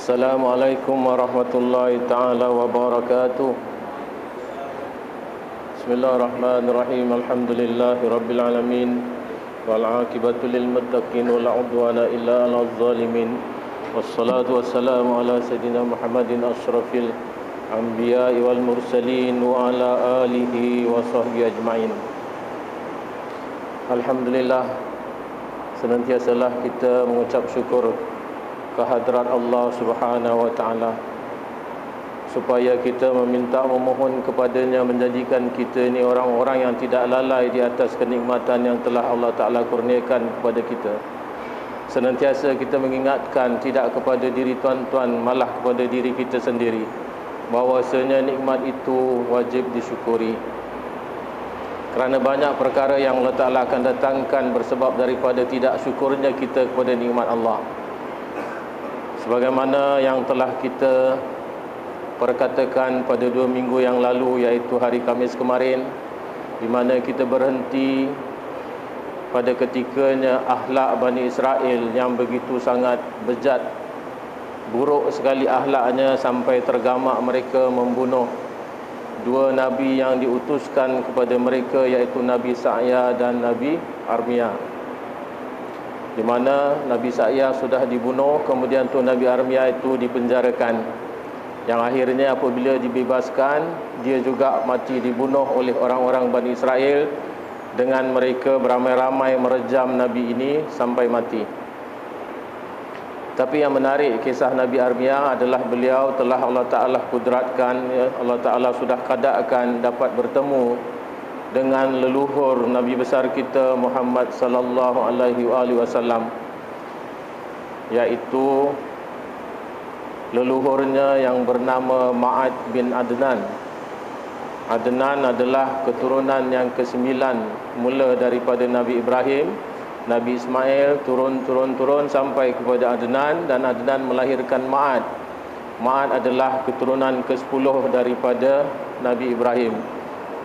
Assalamualaikum warahmatullahi ta'ala wabarakatuh. Bismillahirrahmanirrahim. Alhamdulillahi rabbil alamin. Wal'aqibatu lil muttaqin wala udwana illa 'alal zalimin. Wassalatu wassalamu ala sayyidina Muhammadin asyrafil anbiya'i wal mursalin wa ala alihi wa sahbihi ajma'in. Alhamdulillah, senantiasalah kita mengucap syukur kehadrat Allah Subhanahu wa taala, supaya kita memohon kepadanya menjadikan kita ini orang-orang yang tidak lalai di atas kenikmatan yang telah Allah Taala kurniakan kepada kita. Senantiasa kita mengingatkan tidak kepada diri tuan-tuan, malah kepada diri kita sendiri, bahawasanya nikmat itu wajib disyukuri. Kerana banyak perkara yang Allah Taala akan datangkan bersebab daripada tidak syukurnya kita kepada nikmat Allah. Sebagaimana yang telah kita perkatakan pada 2 minggu yang lalu, iaitu hari Khamis kemarin, di mana kita berhenti pada ketikanya akhlak Bani Israel yang begitu sangat bejat, buruk sekali akhlaknya, sampai tergamak mereka membunuh 2 Nabi yang diutuskan kepada mereka, iaitu Nabi Sa'ya dan Nabi Armia, di mana Nabi Sa'ya sudah dibunuh, kemudian tu Nabi Armia itu dipenjarakan, yang akhirnya apabila dibebaskan, dia juga mati dibunuh oleh orang-orang Bani Israel, dengan mereka beramai-ramai merejam Nabi ini sampai mati. Tapi yang menarik kisah Nabi Armia adalah beliau telah Allah Ta'ala kudratkan, Allah Ta'ala sudah kadarkan dapat bertemu dengan leluhur Nabi besar kita Muhammad sallallahu alaihi wasallam, iaitu leluhurnya yang bernama Ma'ad bin Adnan. Adnan adalah keturunan yang ke-9 mula daripada Nabi Ibrahim, Nabi Ismail, turun sampai kepada Adnan, dan Adnan melahirkan Ma'ad. Ma'ad adalah keturunan ke-10 daripada Nabi Ibrahim.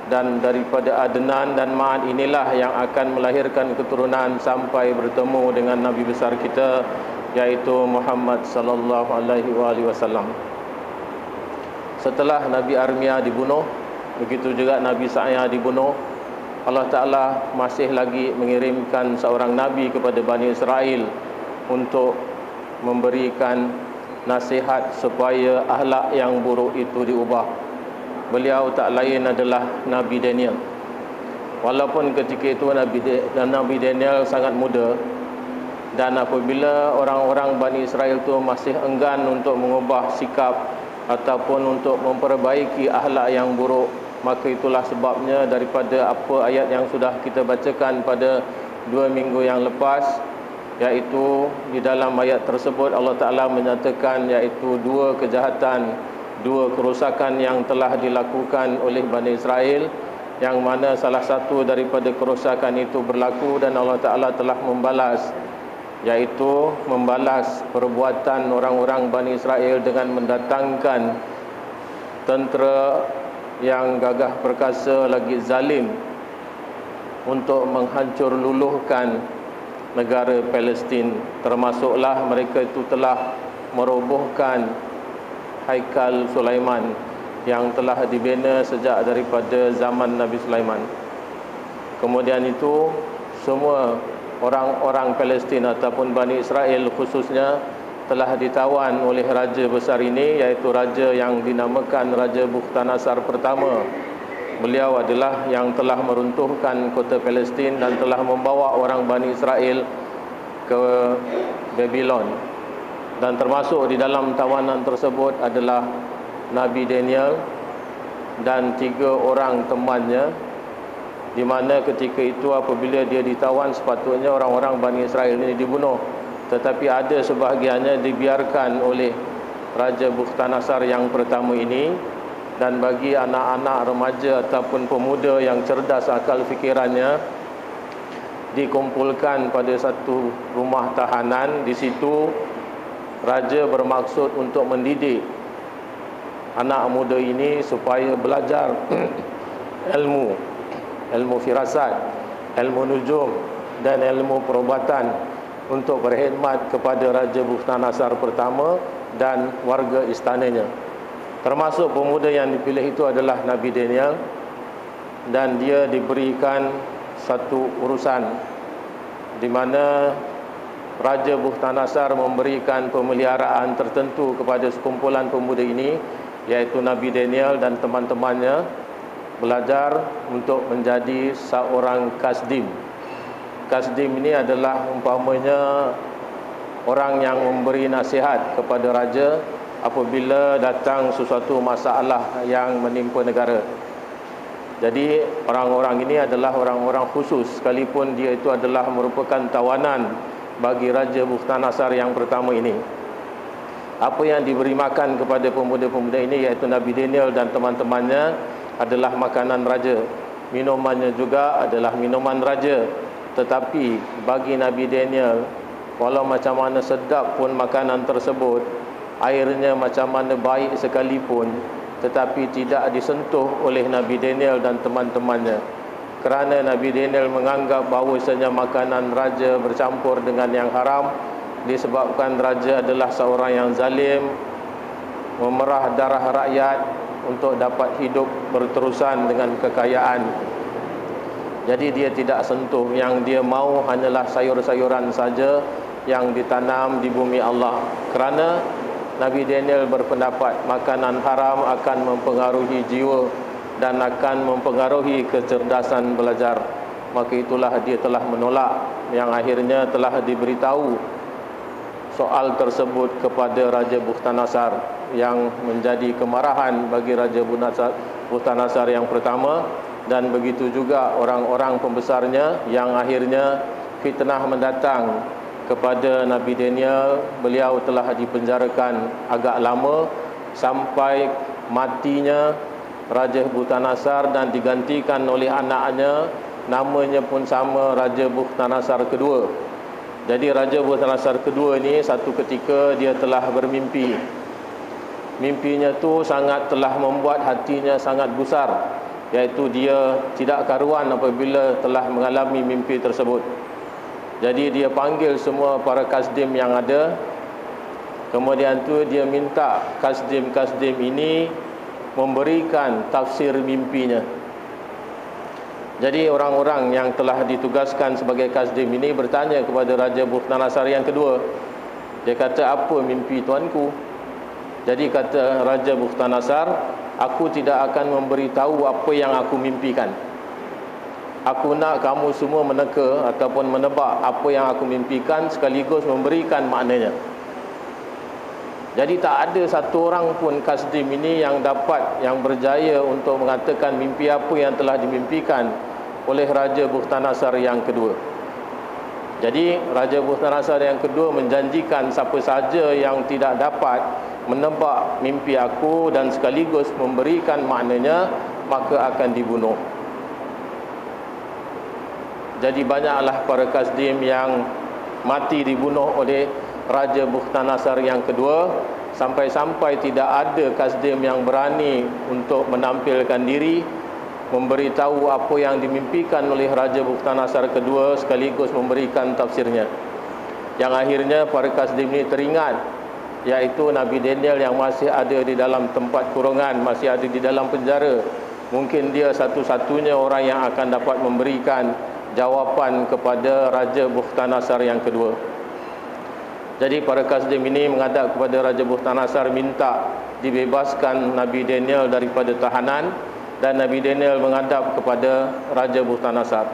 Dan daripada Adnan dan Ma'ad inilah yang akan melahirkan keturunan sampai bertemu dengan Nabi besar kita, iaitu Muhammad sallallahu alaihi wasallam. Setelah Nabi Armia dibunuh, begitu juga Nabi Sa'ya dibunuh, Allah Ta'ala masih lagi mengirimkan seorang Nabi kepada Bani Israel untuk memberikan nasihat supaya akhlak yang buruk itu diubah. Beliau tak lain adalah Nabi Daniel. Walaupun ketika itu Nabi Daniel sangat muda, dan apabila orang-orang Bani Israel itu masih enggan untuk mengubah sikap ataupun untuk memperbaiki akhlak yang buruk, maka itulah sebabnya daripada apa ayat yang sudah kita bacakan pada 2 minggu yang lepas, iaitu di dalam ayat tersebut Allah Ta'ala menyatakan iaitu 2 kejahatan, 2 kerosakan yang telah dilakukan oleh Bani Israel, yang mana salah satu daripada kerosakan itu berlaku dan Allah Ta'ala telah membalas, iaitu membalas perbuatan orang-orang Bani Israel dengan mendatangkan tentera yang gagah perkasa lagi zalim untuk menghancur luluhkan negara Palestin. Termasuklah mereka itu telah merobohkan Haikal Sulaiman yang telah dibina sejak daripada zaman Nabi Sulaiman. Kemudian itu semua orang-orang Palestin ataupun Bani Israel khususnya telah ditawan oleh raja besar ini, iaitu raja yang dinamakan Raja Bukhtanasar pertama. Beliau adalah yang telah meruntuhkan kota Palestin dan telah membawa orang Bani Israel ke Babylon. Dan termasuk di dalam tawanan tersebut adalah Nabi Daniel dan 3 orang temannya, di mana ketika itu apabila dia ditawan, sepatutnya orang-orang Bani Israel ini dibunuh, tetapi ada sebahagiannya dibiarkan oleh Raja Bukhtanasar yang pertama ini. Dan bagi anak-anak remaja ataupun pemuda yang cerdas akal fikirannya, dikumpulkan pada satu rumah tahanan. Di situ raja bermaksud untuk mendidik anak muda ini supaya belajar ilmu firasat, ilmu nujum dan ilmu perubatan, untuk berkhidmat kepada Raja Bukhtanasar pertama, dan warga istananya. Termasuk pemuda yang dipilih itu adalah Nabi Daniel, dan dia diberikan satu urusan di mana Raja Bukhtanasar memberikan pemeliharaan tertentu kepada sekumpulan pemuda ini, iaitu Nabi Daniel dan teman-temannya, belajar untuk menjadi seorang kasdim. Kasdim ini adalah umpamanya orang yang memberi nasihat kepada raja apabila datang sesuatu masalah yang menimpa negara. Jadi orang-orang ini adalah orang-orang khusus, sekalipun dia itu adalah merupakan tawanan bagi Raja Bukhtanasar yang pertama ini. Apa yang diberi makan kepada pemuda-pemuda ini, iaitu Nabi Daniel dan teman-temannya, adalah makanan raja. Minumannya juga adalah minuman raja. Tetapi bagi Nabi Daniel, walau macam mana sedap pun makanan tersebut, airnya macam mana baik sekalipun, tetapi tidak disentuh oleh Nabi Daniel dan teman-temannya. Kerana Nabi Daniel menganggap bahawasanya makanan raja bercampur dengan yang haram, disebabkan raja adalah seorang yang zalim, memerah darah rakyat untuk dapat hidup berterusan dengan kekayaan. Jadi dia tidak sentuh. Yang dia mahu hanyalah sayur-sayuran saja yang ditanam di bumi Allah. Kerana Nabi Daniel berpendapat makanan haram akan mempengaruhi jiwa dan akan mempengaruhi kecerdasan belajar. Maka itulah dia telah menolak, yang akhirnya telah diberitahu soal tersebut kepada Raja Bukhtanasar, yang menjadi kemarahan bagi Raja Bukhtanasar yang pertama, dan begitu juga orang-orang pembesarnya, yang akhirnya fitnah mendatang kepada Nabi Daniel. Beliau telah dipenjarakan agak lama sampai matinya Raja Bukhtanasar dan digantikan oleh anaknya, namanya pun sama, Raja Bukhtanasar kedua. Jadi Raja Bukhtanasar kedua ini satu ketika dia telah bermimpi. Mimpinya tu sangat telah membuat hatinya sangat gusar, iaitu dia tidak karuan apabila telah mengalami mimpi tersebut. Jadi dia panggil semua para kasdim yang ada. Kemudian tu dia minta kasdim-kasdim ini memberikan tafsir mimpinya. Jadi orang-orang yang telah ditugaskan sebagai kasdim ini bertanya kepada Raja Bukhtanasar yang kedua. Dia kata, apa mimpi tuanku? Jadi kata Raja Bukhtanasar, aku tidak akan memberitahu apa yang aku mimpikan. Aku nak kamu semua meneka ataupun menebak apa yang aku mimpikan, sekaligus memberikan maknanya. Jadi tak ada satu orang pun kasdim ini yang berjaya untuk mengatakan mimpi apa yang telah dimimpikan oleh Raja Bukhtanasar yang kedua. Jadi Raja Bukhtanasar yang kedua menjanjikan siapa saja yang tidak dapat menebak mimpi aku dan sekaligus memberikan maknanya, maka akan dibunuh. Jadi banyaklah para kasdim yang mati dibunuh oleh Raja Bukhtanasar yang kedua, sampai-sampai tidak ada kasdim yang berani untuk menampilkan diri, memberitahu apa yang dimimpikan oleh Raja Bukhtanasar kedua, sekaligus memberikan tafsirnya. Yang akhirnya para kasdim ini teringat, iaitu Nabi Daniel yang masih ada di dalam tempat kurungan, masih ada di dalam penjara. Mungkin dia satu-satunya orang yang akan dapat memberikan jawapan kepada Raja Bukhtanasar yang kedua. Jadi para kasdim ini menghadap kepada Raja Bukhtanasar, minta dibebaskan Nabi Daniel daripada tahanan, dan Nabi Daniel menghadap kepada Raja Bukhtanasar.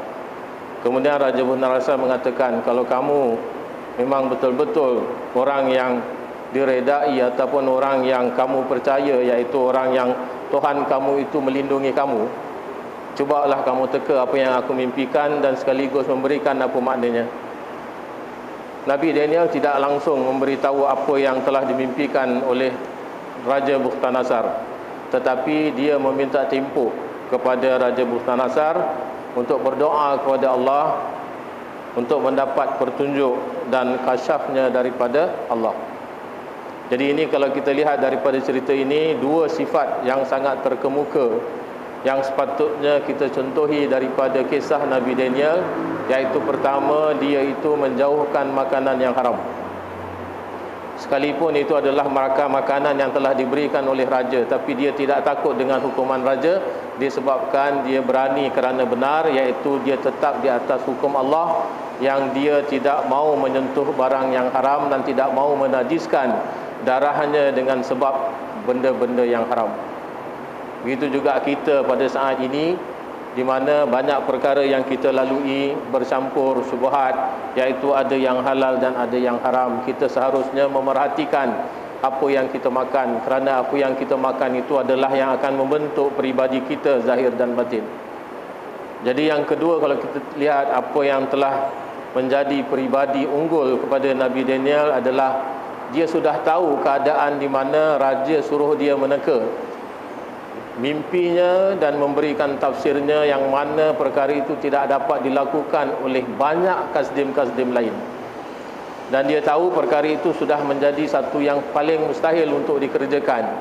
Kemudian Raja Bukhtanasar mengatakan, kalau kamu memang betul-betul orang yang diredai ataupun orang yang kamu percaya, iaitu orang yang Tuhan kamu itu melindungi kamu, cubalah kamu teka apa yang aku mimpikan dan sekaligus memberikan apa maknanya. Nabi Daniel tidak langsung memberitahu apa yang telah dimimpikan oleh Raja Bukhtanasar, tetapi dia meminta tempoh kepada Raja Bukhtanasar untuk berdoa kepada Allah untuk mendapat petunjuk dan kasyafnya daripada Allah. Jadi ini kalau kita lihat daripada cerita ini, dua sifat yang sangat terkemuka yang sepatutnya kita contohi daripada kisah Nabi Daniel, iaitu pertama, dia itu menjauhkan makanan yang haram. sekalipun itu adalah makanan yang telah diberikan oleh raja, tapi dia tidak takut dengan hukuman raja disebabkan dia berani kerana benar, iaitu dia tetap di atas hukum Allah, yang dia tidak mau menyentuh barang yang haram dan tidak mau menajiskan darahnya dengan sebab benda-benda yang haram. Begitu juga kita pada saat ini, di mana banyak perkara yang kita lalui bercampur syubhat, iaitu ada yang halal dan ada yang haram. Kita seharusnya memerhatikan apa yang kita makan, kerana apa yang kita makan itu adalah yang akan membentuk peribadi kita zahir dan batin. Jadi yang kedua, kalau kita lihat apa yang telah menjadi peribadi unggul kepada Nabi Daniel adalah dia sudah tahu keadaan di mana raja suruh dia meneka mimpinya dan memberikan tafsirnya, yang mana perkara itu tidak dapat dilakukan oleh banyak kasdim-kasdim lain. Dan dia tahu perkara itu sudah menjadi satu yang paling mustahil untuk dikerjakan,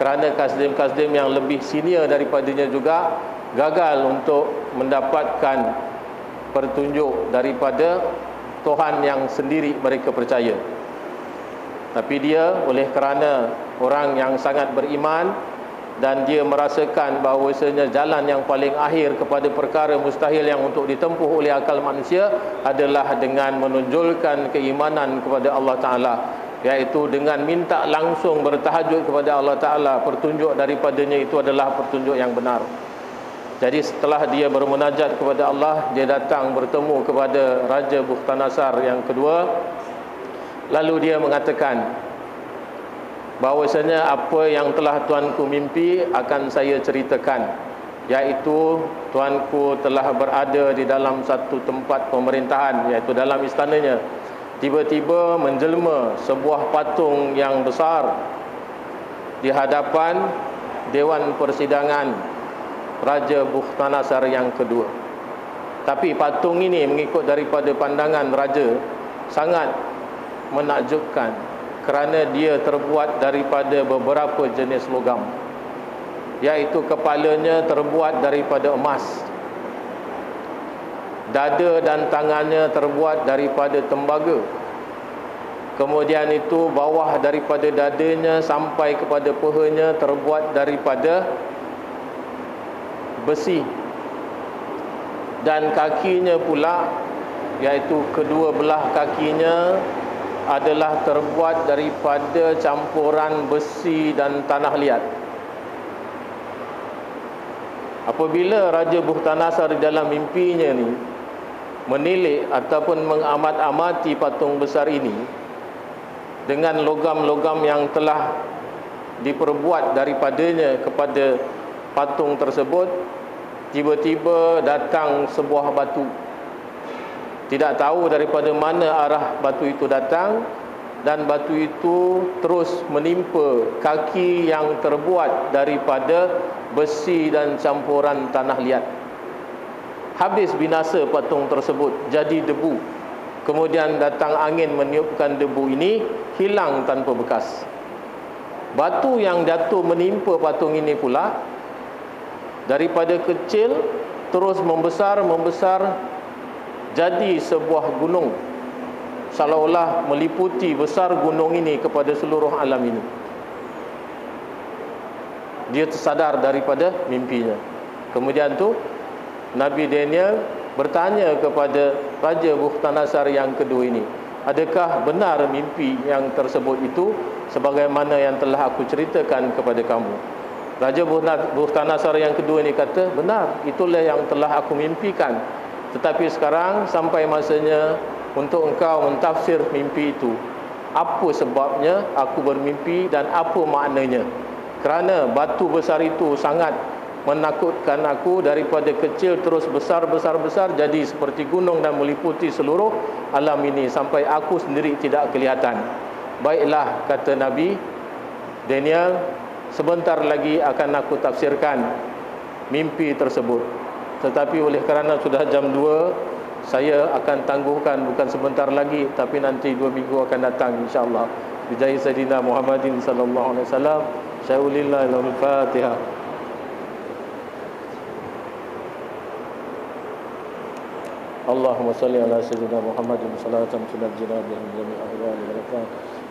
kerana kasdim-kasdim yang lebih senior daripadanya juga gagal untuk mendapatkan petunjuk daripada Tuhan yang sendiri mereka percaya. Tapi dia, oleh kerana orang yang sangat beriman, dan dia merasakan bahawasanya jalan yang paling akhir kepada perkara mustahil yang untuk ditempuh oleh akal manusia adalah dengan menonjolkan keimanan kepada Allah Ta'ala, iaitu dengan minta langsung bertahajud kepada Allah Ta'ala. Petunjuk daripadanya itu adalah petunjuk yang benar. Jadi setelah dia bermunajat kepada Allah, dia datang bertemu kepada Raja Bukhtanasar yang kedua. Lalu dia mengatakan bahawasanya apa yang telah tuanku mimpi akan saya ceritakan, iaitu tuanku telah berada di dalam satu tempat pemerintahan, iaitu dalam istananya. Tiba-tiba menjelma sebuah patung yang besar di hadapan Dewan Persidangan Raja Bukhtanasar yang kedua. Tapi patung ini mengikut daripada pandangan raja sangat menakjubkan, kerana dia terbuat daripada beberapa jenis logam, iaitu kepalanya terbuat daripada emas, dada dan tangannya terbuat daripada tembaga, kemudian itu bawah daripada dadanya sampai kepada pahanya terbuat daripada besi, dan kakinya pula, iaitu kedua belah kakinya adalah terbuat daripada campuran besi dan tanah liat. Apabila Raja Bukhtanasar dalam mimpinya ni menilik ataupun mengamat-amati patung besar ini dengan logam-logam yang telah diperbuat daripadanya kepada patung tersebut, tiba-tiba datang sebuah batu. Tidak tahu daripada mana arah batu itu datang, dan batu itu terus menimpa kaki yang terbuat daripada besi dan campuran tanah liat. Habis binasa patung tersebut, jadi debu. Kemudian datang angin meniupkan debu ini, hilang tanpa bekas. Batu yang jatuh menimpa patung ini pula daripada kecil terus membesar, jadi sebuah gunung, seolah-olah meliputi besar gunung ini kepada seluruh alam ini. Dia tersadar daripada mimpinya. Kemudian tu Nabi Daniel bertanya kepada Raja Bukhtanasar yang kedua ini, adakah benar mimpi yang tersebut itu sebagaimana yang telah aku ceritakan kepada kamu? Raja Bukhtanasar yang kedua ini kata, benar, itulah yang telah aku mimpikan. Tetapi sekarang sampai masanya untuk engkau mentafsir mimpi itu. Apa sebabnya aku bermimpi dan apa maknanya? Kerana batu besar itu sangat menakutkan aku, daripada kecil terus besar jadi seperti gunung dan meliputi seluruh alam ini sampai aku sendiri tidak kelihatan. Baiklah, kata Nabi Daniel, sebentar lagi akan aku tafsirkan mimpi tersebut. Tetapi oleh kerana sudah jam 2, saya akan tangguhkan, bukan sebentar lagi, tapi nanti 2 minggu akan datang insya-Allah. Bijahi Sayyidina Muhammadin sallallahu alaihi wasallam. Sya'ulillah al-Fatihah. Allahumma salli ala Sayyidina Muhammadin salatan tunajjina bihi jami'a ahwali wal afat.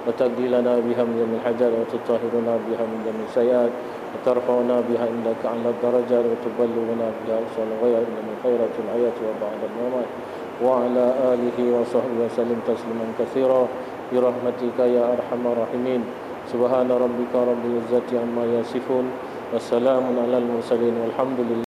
وتقضي لنا بها من جميع الحاجات وتطهرنا بها من جميع السيئات وترفعنا بها عندك أعلى الدرجات وتبلغنا بها أقصى الغايات من خيرات الحياة وبعد الممات وعلى آله وصحبه وسلم تسليما كثيرا برحمتك يا أرحم الراحمين سبحان ربك رب العزة عما يصفون والسلام على المرسلين والحمد لله